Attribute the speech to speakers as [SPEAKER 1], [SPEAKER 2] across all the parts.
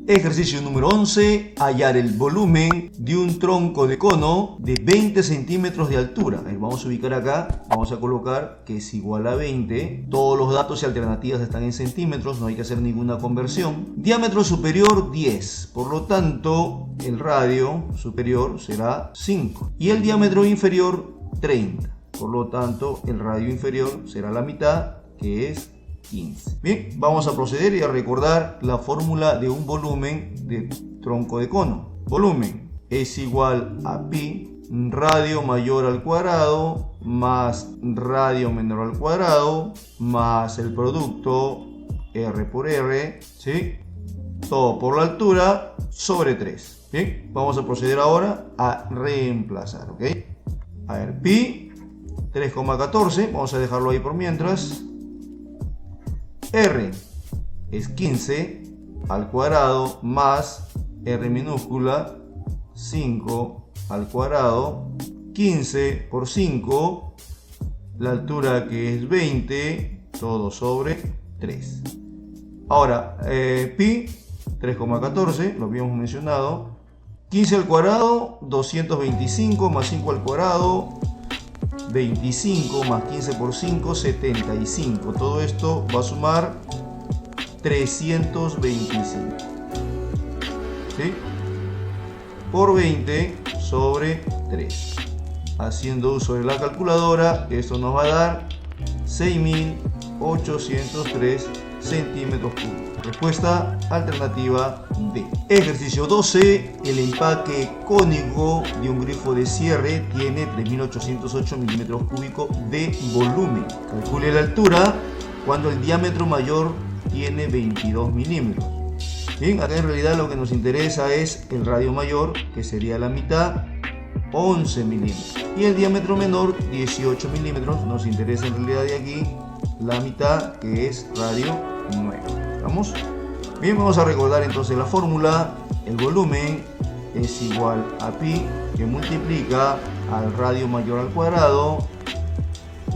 [SPEAKER 1] Ejercicio número 11. Hallar el volumen de un tronco de cono de 20 centímetros de altura. Vamos a ubicar acá, vamos a colocar que es igual a 20. Todos los datos y alternativas están en centímetros, no hay que hacer ninguna conversión. Diámetro superior 10, por lo tanto el radio superior será 5. Y el diámetro inferior 30, por lo tanto el radio inferior será la mitad, que es 15. Bien, vamos a proceder y a recordar la fórmula de un volumen de tronco de cono. Volumen es igual a pi radio mayor al cuadrado más radio menor al cuadrado más el producto R por R, ¿sí? Todo por la altura sobre 3. Bien, vamos a proceder ahora a reemplazar, ¿ok? A ver, pi 3,14, vamos a dejarlo ahí por mientras. R es 15 al cuadrado más R minúscula 5 al cuadrado, 15 por 5, la altura que es 20, todo sobre 3. Ahora, pi 3,14, lo habíamos mencionado, 15 al cuadrado, 225 más 5 al cuadrado, 25 más 15 por 5, 75. Todo esto va a sumar 325. ¿Sí? Por 20 sobre 3. Haciendo uso de la calculadora, esto nos va a dar 6.803 centímetros cúbicos. Respuesta alternativa D. Ejercicio 12. El empaque cónico de un grifo de cierre tiene 3.808 milímetros cúbicos de volumen. Calcule la altura cuando el diámetro mayor tiene 22 milímetros. Bien, acá en realidad lo que nos interesa es el radio mayor, que sería la mitad, 11 milímetros. Y el diámetro menor, 18 milímetros. Nos interesa en realidad de aquí la mitad, que es radio 9. ¿Estamos? Bien, vamos a recordar entonces la fórmula. El volumen es igual a pi, que multiplica al radio mayor al cuadrado,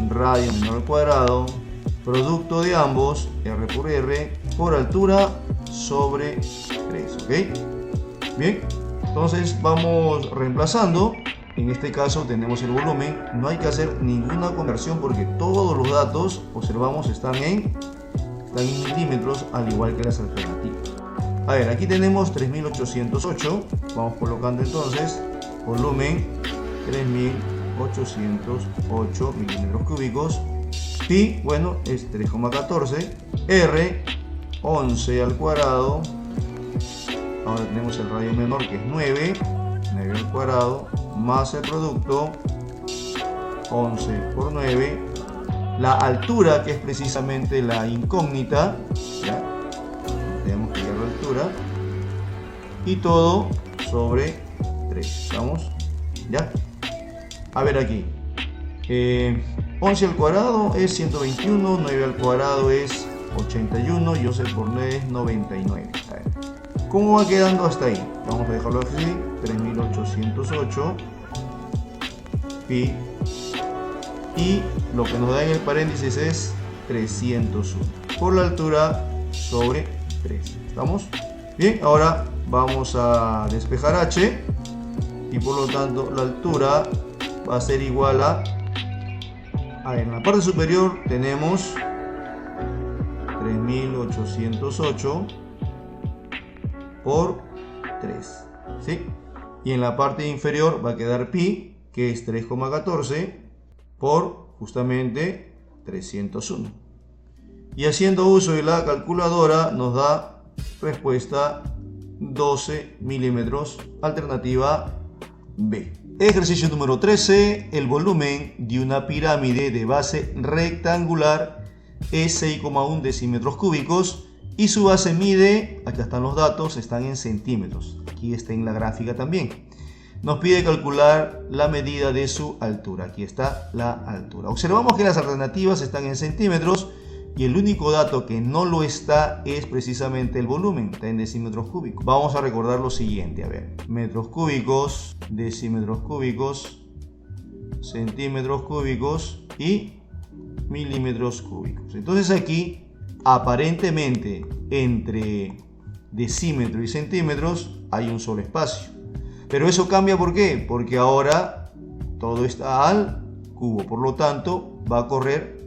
[SPEAKER 1] radio menor al cuadrado, producto de ambos, R por R, por altura sobre 3. ¿Ok? Bien, entonces vamos reemplazando. En este caso tenemos el volumen. No hay que hacer ninguna conversión porque todos los datos, observamos, están en milímetros, al igual que las alternativas. A ver, aquí tenemos 3.808. Vamos colocando entonces volumen 3.808 milímetros cúbicos. Pi, bueno, es 3,14. R, 11 al cuadrado. Ahora tenemos el radio menor, que es 9 al cuadrado, más el producto, 11 por 9. La altura, que es precisamente la incógnita, ¿ya? Tenemos que hallar la altura, y todo sobre 3. ¿Estamos? ¿Ya? A ver aquí. 11 al cuadrado es 121, 9 al cuadrado es 81, y 11 por 9 es 99. A ver, ¿cómo va quedando hasta ahí? Vamos a dejarlo así, 3.808 pi, y lo que nos da en el paréntesis es 301 por la altura sobre 3. ¿Estamos? Bien, ahora vamos a despejar h, y por lo tanto la altura va a ser igual a en la parte superior tenemos 3.808 por 3, ¿sí? Y en la parte inferior va a quedar pi, que es 3,14 por justamente 301. Y haciendo uso de la calculadora nos da respuesta 12 milímetros, alternativa B. Ejercicio número 13. El volumen de una pirámide de base rectangular es 6,1 decímetros cúbicos y su base mide, acá están los datos, están en centímetros. Aquí está en la gráfica también. Nos pide calcular la medida de su altura. Aquí está la altura. Observamos que las alternativas están en centímetros y el único dato que no lo está es precisamente el volumen, está en decímetros cúbicos. Vamos a recordar lo siguiente, a ver, metros cúbicos, decímetros cúbicos, centímetros cúbicos y milímetros cúbicos. Entonces aquí, aparentemente, entre decímetros y centímetros hay un solo espacio. Pero eso cambia, ¿por qué? Porque ahora todo está al cubo, por lo tanto va a correr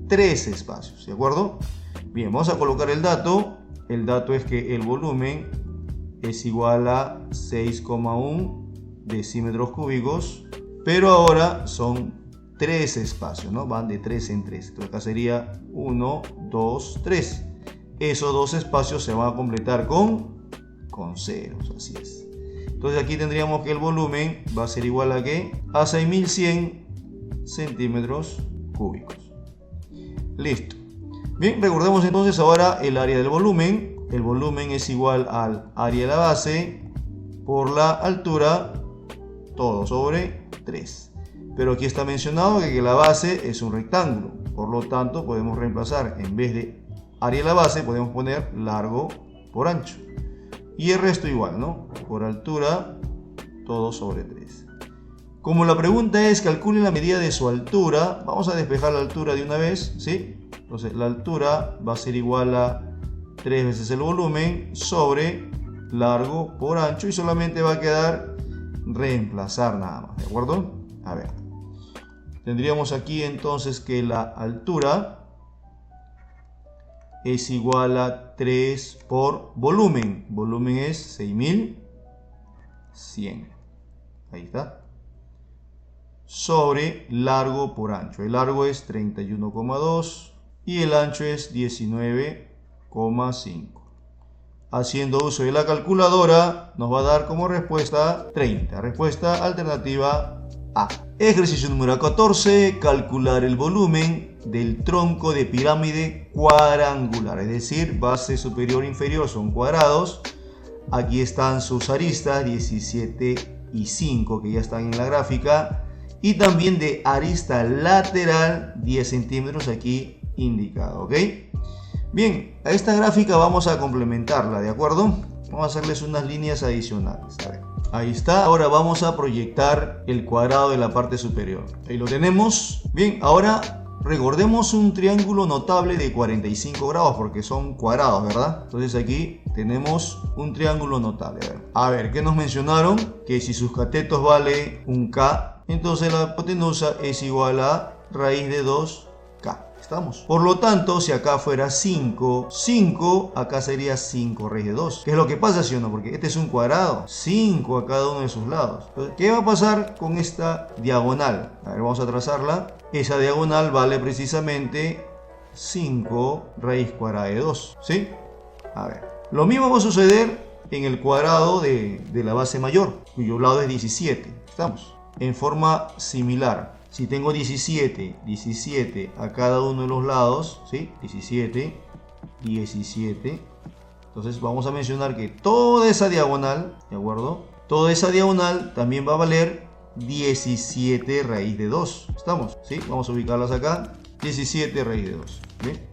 [SPEAKER 1] 3 espacios, ¿de acuerdo? Bien, vamos a colocar el dato. El dato es que el volumen es igual a 6,1 decímetros cúbicos, pero ahora son 3 espacios, ¿no? Van de 3 en 3. Entonces acá sería 1, 2, 3. Esos 2 espacios se van a completar con ceros, así es. Entonces aquí tendríamos que el volumen va a ser igual a ¿qué? A 6100 centímetros cúbicos. Listo. Bien, recordemos entonces ahora el área del volumen. El volumen es igual al área de la base por la altura, todo sobre 3. Pero aquí está mencionado que la base es un rectángulo. Por lo tanto, podemos reemplazar, en vez de área de la base, podemos poner largo por ancho. Y el resto igual, ¿no? Por altura, todo sobre 3. Como la pregunta es calcule la medida de su altura, vamos a despejar la altura de una vez, ¿sí? Entonces la altura va a ser igual a 3 veces el volumen sobre largo por ancho y solamente va a quedar reemplazar nada más, ¿de acuerdo? A ver, tendríamos aquí entonces que la altura es igual a 3 por volumen. Volumen es 6100. Ahí está. Sobre largo por ancho. El largo es 31,2 y el ancho es 19,5. Haciendo uso de la calculadora nos va a dar como respuesta 30. Respuesta alternativa A. Ejercicio número 14. Calcular el volumen del tronco de pirámide cuadrangular. Es decir, base superior e inferior son cuadrados. Aquí están sus aristas 17 y 5 que ya están en la gráfica. Y también de arista lateral 10 centímetros aquí indicado, ¿ok? Bien, a esta gráfica vamos a complementarla, ¿de acuerdo? Vamos a hacerles unas líneas adicionales. A ver, ahí está. Ahora vamos a proyectar el cuadrado de la parte superior. Ahí lo tenemos. Bien, ahora recordemos un triángulo notable de 45 grados porque son cuadrados, ¿verdad? Entonces aquí tenemos un triángulo notable. A ver, ¿qué nos mencionaron? Que si sus catetos vale un K, entonces la hipotenusa es igual a raíz de 2K. ¿Estamos? Por lo tanto, si acá fuera 5, acá sería 5 raíz de 2. ¿Qué es lo que pasa, sí o no? Porque este es un cuadrado. 5 a cada uno de sus lados. Entonces, ¿qué va a pasar con esta diagonal? A ver, vamos a trazarla. Esa diagonal vale precisamente 5 raíz cuadrada de 2. ¿Sí? A ver. Lo mismo va a suceder en el cuadrado de la base mayor, cuyo lado es 17. ¿Estamos? En forma similar. Si tengo 17 a cada uno de los lados, ¿sí? 17, entonces vamos a mencionar que toda esa diagonal, ¿de acuerdo? Toda esa diagonal también va a valer 17 raíz de 2, ¿estamos? ¿Sí? Vamos a ubicarlas acá, 17 raíz de 2, ¿bien?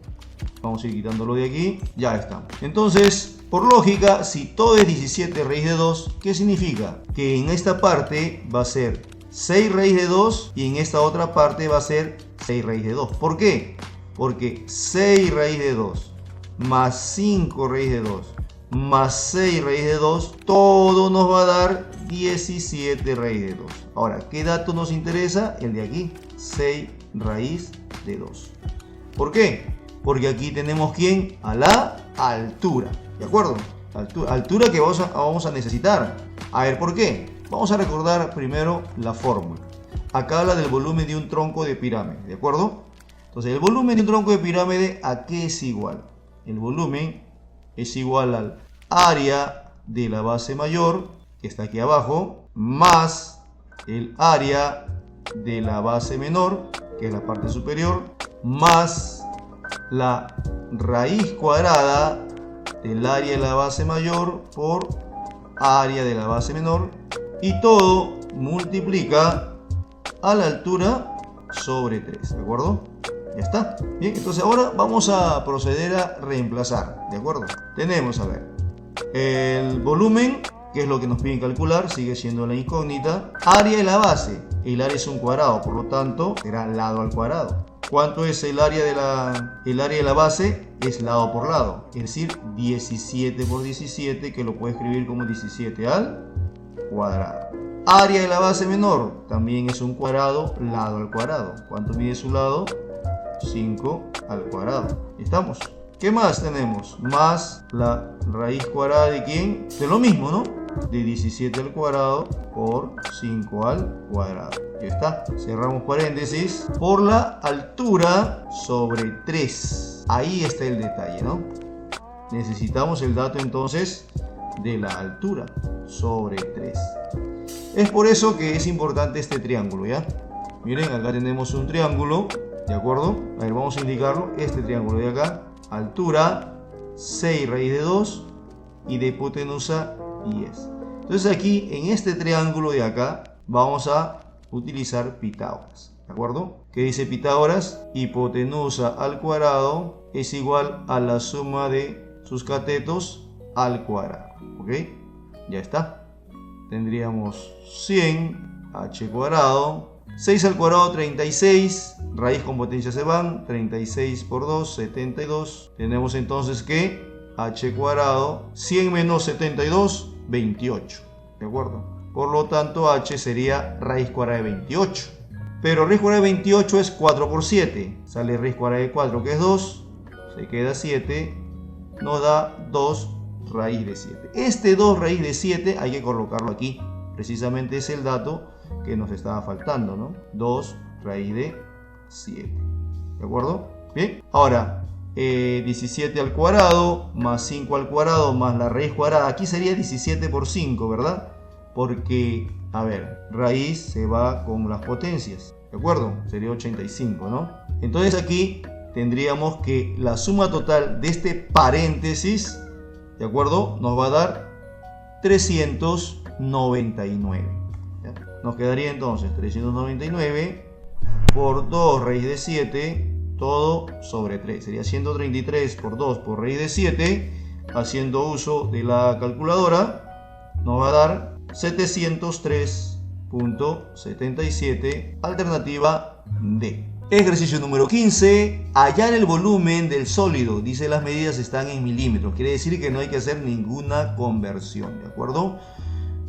[SPEAKER 1] Vamos a ir quitándolo de aquí, ya estamos. Entonces, por lógica, si todo es 17 raíz de 2, ¿qué significa? Que en esta parte va a ser 6 raíz de 2 y en esta otra parte va a ser 6 raíz de 2. ¿Por qué? Porque 6 raíz de 2 más 5 raíz de 2 más 6 raíz de 2, todo nos va a dar 17 raíz de 2. Ahora, ¿qué dato nos interesa? El de aquí, 6 raíz de 2. ¿Por qué? Porque aquí tenemos ¿quién? A la altura, ¿de acuerdo? Altura que vamos a necesitar. A ver, ¿por qué? Vamos a recordar primero la fórmula. Acá habla del volumen de un tronco de pirámide, ¿de acuerdo? Entonces, el volumen de un tronco de pirámide, ¿a qué es igual? El volumen es igual al área de la base mayor, que está aquí abajo, más el área de la base menor, que es la parte superior, más la raíz cuadrada del área de la base mayor por área de la base menor. Y todo multiplica a la altura sobre 3, ¿de acuerdo? Ya está. Bien, entonces ahora vamos a proceder a reemplazar, ¿de acuerdo? Tenemos, a ver, el volumen, que es lo que nos piden calcular, sigue siendo la incógnita. Área de la base, el área es un cuadrado, por lo tanto será lado al cuadrado. ¿Cuánto es el área de la base? Es lado por lado, es decir, 17 por 17, que lo puedo escribir como 17 al cuadrado. Área de la base menor también es un cuadrado, lado al cuadrado. ¿Cuánto mide su lado? 5 al cuadrado. ¿Estamos? ¿Qué más tenemos? Más la raíz cuadrada de ¿quién? De lo mismo, ¿no? De 17 al cuadrado por 5 al cuadrado. Ya está. Cerramos paréntesis. Por la altura sobre 3. Ahí está el detalle, ¿no? Necesitamos el dato entonces de la altura sobre 3. Es por eso que es importante este triángulo, ¿ya? Miren, acá tenemos un triángulo, ¿de acuerdo? A ver, vamos a indicarlo. Este triángulo de acá. Altura 6 raíz de 2 y de hipotenusa 10. Entonces aquí en este triángulo de acá vamos a utilizar Pitágoras, ¿de acuerdo? ¿Qué dice Pitágoras? Hipotenusa al cuadrado es igual a la suma de sus catetos al cuadrado, ¿ok? Ya está. Tendríamos 100 h cuadrado. 6 al cuadrado 36, raíz con potencia se van, 36 por 2, 72. Tenemos entonces que h cuadrado, 100 menos 72, 28, ¿de acuerdo? Por lo tanto h sería raíz cuadrada de 28. Pero raíz cuadrada de 28 es 4 por 7, sale raíz cuadrada de 4 que es 2, se queda 7, nos da 2 raíz de 7. Este 2 raíz de 7 hay que colocarlo aquí, precisamente es el dato que nos estaba faltando, ¿no? 2 raíz de 7, ¿de acuerdo? Bien, ahora 17 al cuadrado más 5 al cuadrado más la raíz cuadrada, aquí sería 17 por 5, ¿verdad? Porque, a ver, raíz se va con las potencias, ¿de acuerdo? Sería 85, ¿no? Entonces aquí tendríamos que la suma total de este paréntesis, ¿de acuerdo? Nos va a dar 399. ¿Ya? Nos quedaría entonces 399 por 2 raíz de 7, todo sobre 3. Sería 133 por 2 por raíz de 7. Haciendo uso de la calculadora, nos va a dar 703.77, alternativa D. Ejercicio número 15. Hallar el volumen del sólido. Dice las medidas están en milímetros. Quiere decir que no hay que hacer ninguna conversión, ¿de acuerdo?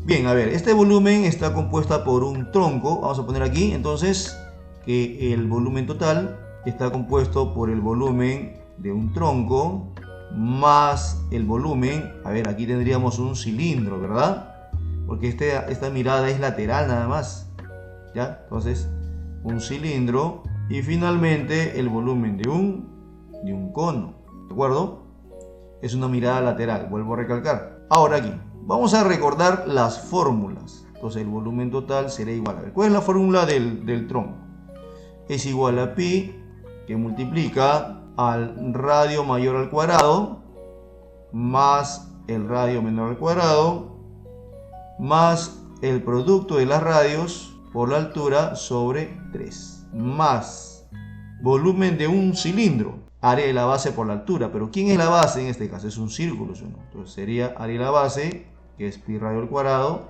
[SPEAKER 1] Bien, a ver, este volumen está compuesta por un tronco. Vamos a poner aquí, entonces, que el volumen total está compuesto por el volumen de un tronco más el volumen, a ver, aquí tendríamos un cilindro, ¿verdad? Porque esta mirada es lateral nada más, ¿ya? Entonces, un cilindro y finalmente el volumen de un cono, ¿de acuerdo? Es una mirada lateral, vuelvo a recalcar. Ahora aquí, vamos a recordar las fórmulas. Entonces el volumen total será igual a ver, ¿cuál es la fórmula del tronco? Es igual a pi, que multiplica al radio mayor al cuadrado, más el radio menor al cuadrado, más el producto de las radios por la altura sobre 3, más volumen de un cilindro, área de la base por la altura. Pero ¿quién es la base en este caso? Es un círculo, ¿sí? Entonces sería área de la base, que es pi radio al cuadrado,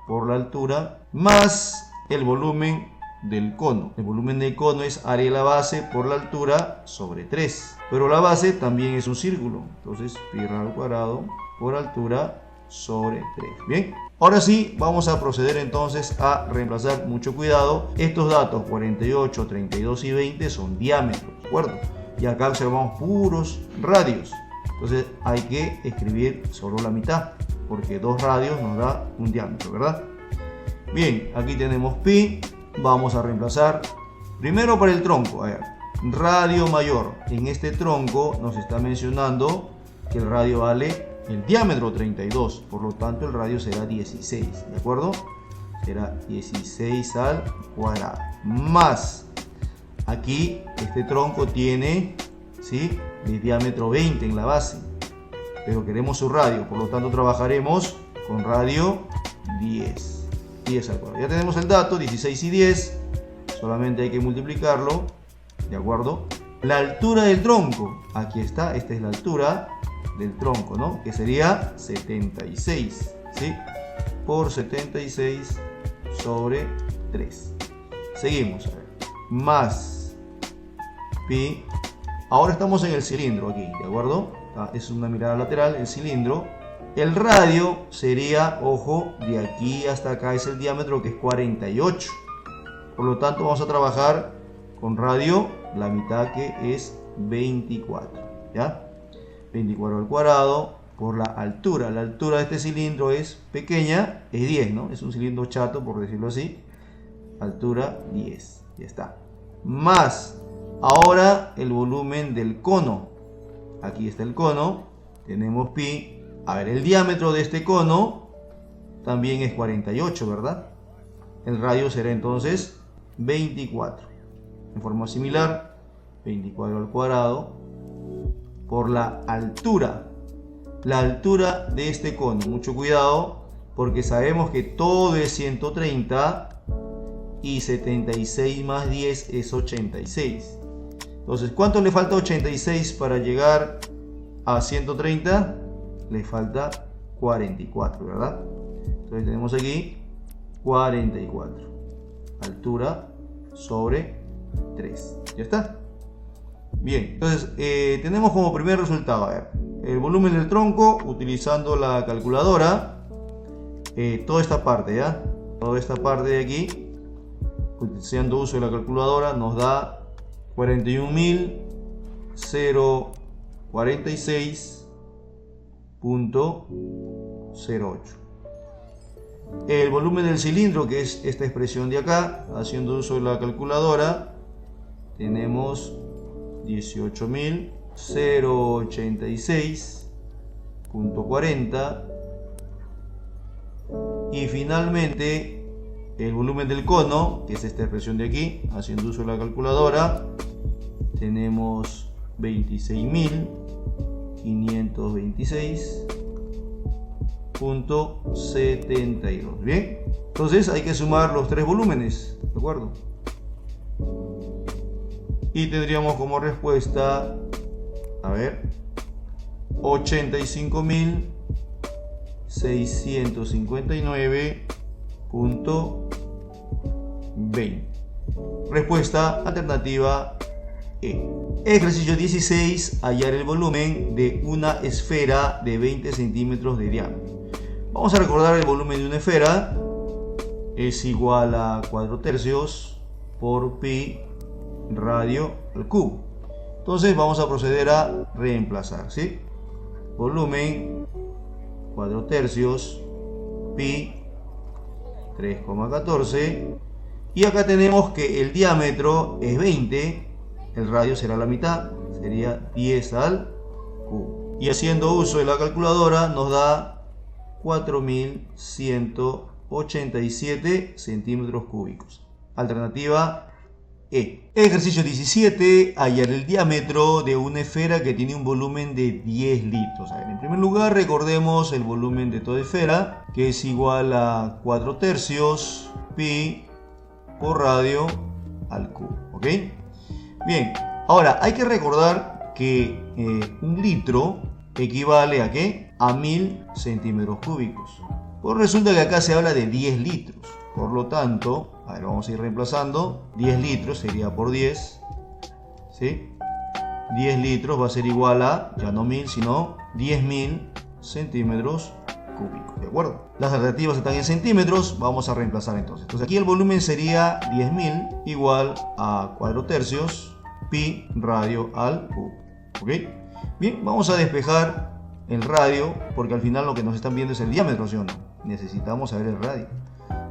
[SPEAKER 1] por la altura, más el volumen del cono. El volumen del cono es área de la base por la altura sobre 3. Pero la base también es un círculo. Entonces pi radio al cuadrado por altura sobre 3. Bien. Ahora sí, vamos a proceder entonces a reemplazar, mucho cuidado, estos datos 48, 32 y 20 son diámetros, ¿de acuerdo? Y acá observamos puros radios. Entonces hay que escribir solo la mitad, porque 2 radios nos da un diámetro, ¿verdad? Bien, aquí tenemos pi. Vamos a reemplazar primero para el tronco. A ver, radio mayor. En este tronco nos está mencionando que el radio vale el diámetro 32, por lo tanto el radio será 16, ¿de acuerdo? Será 16 al cuadrado, más aquí este tronco tiene, ¿sí?, de diámetro 20 en la base, pero queremos su radio, por lo tanto trabajaremos con radio 10 al cuadrado. Ya tenemos el dato, 16 y 10, solamente hay que multiplicarlo, ¿de acuerdo? La altura del tronco, aquí está, esta es la altura del tronco, ¿no? Que sería 76, ¿sí? Por 76 sobre 3. Seguimos, a ver. Más pi. Ahora estamos en el cilindro aquí, ¿de acuerdo? Es una mirada lateral, el cilindro. El radio sería, ojo, de aquí hasta acá es el diámetro, que es 48. Por lo tanto, vamos a trabajar con radio la mitad, que es 24. ¿Ya? 24 al cuadrado por la altura. La altura de este cilindro es pequeña, es 10, ¿no? Es un cilindro chato, por decirlo así. Altura 10. Ya está. Más, ahora el volumen del cono. Aquí está el cono. Tenemos pi. A ver, el diámetro de este cono también es 48, ¿verdad? El radio será entonces 24. En forma similar, 24 al cuadrado por la altura. La altura de este cono. Mucho cuidado, porque sabemos que todo es 130 y 76 más 10 es 86. Entonces, ¿cuánto le falta a 86 para llegar a 130? Le falta 44, ¿verdad? Entonces tenemos aquí 44. Altura sobre 3. ¿Ya está? Bien, entonces tenemos como primer resultado, a ver, el volumen del tronco utilizando la calculadora. Toda esta parte, ¿ya? Toda esta parte de aquí, utilizando uso de la calculadora, nos da 41.046.08. El volumen del cilindro, que es esta expresión de acá, haciendo uso de la calculadora, tenemos 18.086.40. Y finalmente el volumen del cono, que es esta expresión de aquí, haciendo uso de la calculadora, tenemos 26.526.72. Bien, entonces hay que sumar los tres volúmenes, ¿de acuerdo? Y tendríamos como respuesta, a ver, 85.659.20. Respuesta alternativa E. Ejercicio 16. Hallar el volumen de una esfera de 20 centímetros de diámetro. Vamos a recordar el volumen de una esfera. Es igual a 4/3 por pi radio al cubo. Entonces vamos a proceder a reemplazar, ¿sí? Volumen 4/3 pi 3,14. Y acá tenemos que el diámetro es 20, el radio será la mitad, sería 10 al cubo. Y haciendo uso de la calculadora nos da 4.187 centímetros cúbicos. Alternativa E. Ejercicio 17. Hallar el diámetro de una esfera que tiene un volumen de 10 litros. A ver, en primer lugar, recordemos el volumen de toda esfera, que es igual a 4/3 pi por radio al cubo. ¿Ok? Bien, ahora hay que recordar que un litro equivale a ¿qué? A 1000 centímetros cúbicos. Pues resulta que acá se habla de 10 litros. Por lo tanto, a ver, vamos a ir reemplazando. 10 litros sería por 10. ¿Sí? 10 litros va a ser igual a, ya no 1000, sino 10.000 centímetros cúbicos. ¿De acuerdo? Las alternativas están en centímetros. Vamos a reemplazar entonces. Entonces aquí el volumen sería 10.000 igual a 4/3 pi radio al cubo. ¿Ok? Bien, vamos a despejar el radio, porque al final lo que nos están viendo es el diámetro, ¿sí o no? Necesitamos saber el radio.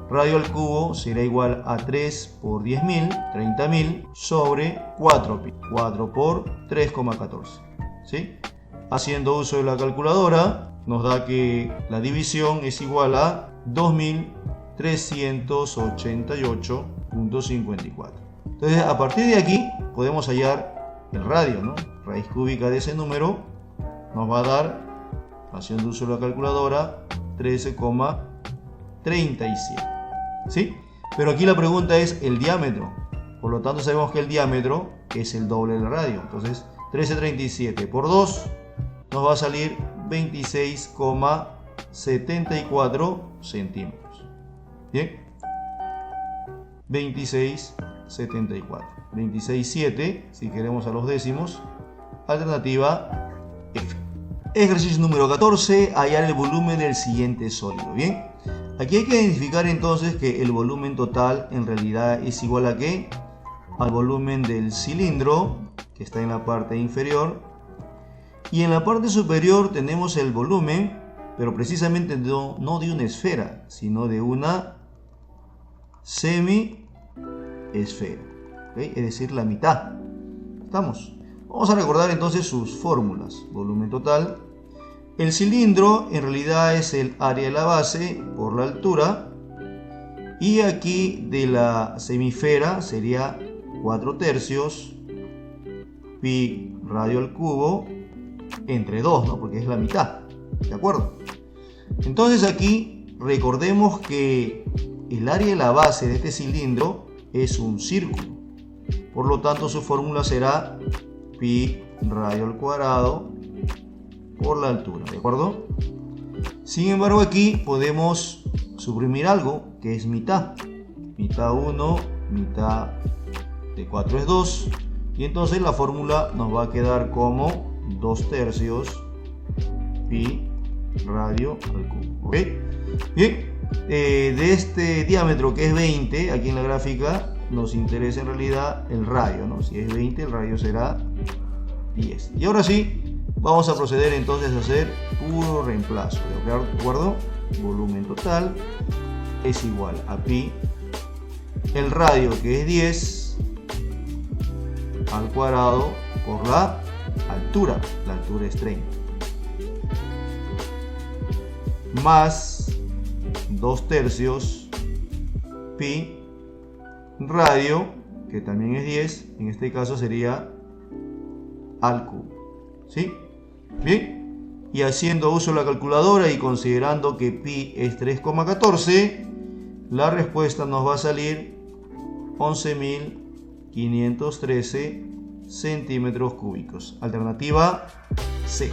[SPEAKER 1] Radio al cubo será igual a 3 por 10.000, 30.000, sobre 4 pi. 4 por 3,14. ¿Sí? Haciendo uso de la calculadora, nos da que la división es igual a 2.388.54. Entonces, a partir de aquí, podemos hallar el radio, ¿no? Raíz cúbica de ese número nos va a dar, haciendo uso de la calculadora, 13,37. ¿Sí? Pero aquí la pregunta es el diámetro. Por lo tanto, sabemos que el diámetro es el doble del radio. Entonces, 1337 por 2 nos va a salir 26,74 centímetros. Bien, 26,74. 26,7 si queremos a los décimos. Alternativa F. Ejercicio número 14, hallar el volumen del siguiente sólido. Bien, aquí hay que identificar entonces que el volumen total en realidad es igual a ¿qué? Al volumen del cilindro, que está en la parte inferior, y en la parte superior tenemos el volumen, pero precisamente no de una esfera, sino de una semi-esfera, ¿okay? Es decir, la mitad. ¿Estamos? Vamos a recordar entonces sus fórmulas. Volumen total. El cilindro en realidad es el área de la base por la altura, y aquí de la semisfera sería 4/3 pi radio al cubo entre 2, ¿no? Porque es la mitad, ¿de acuerdo? Entonces aquí recordemos que el área de la base de este cilindro es un círculo, por lo tanto su fórmula será pi radio al cuadrado por la altura, ¿de acuerdo? Sin embargo, aquí podemos suprimir algo que es mitad. Mitad 1, mitad de 4 es 2, y entonces la fórmula nos va a quedar como 2/3 pi radio al cubo, ¿ok? Bien, de este diámetro que es 20, aquí en la gráfica nos interesa en realidad el radio, ¿no? Si es 20, el radio será 10. Y ahora sí, vamos a proceder entonces a hacer puro reemplazo, ¿de acuerdo? Volumen total es igual a pi, el radio que es 10 al cuadrado por la altura es 30, más 2/3 pi radio, que también es 10, en este caso sería al cubo, ¿sí? Bien, y haciendo uso de la calculadora y considerando que pi es 3,14, la respuesta nos va a salir 11.513 centímetros cúbicos. Alternativa C.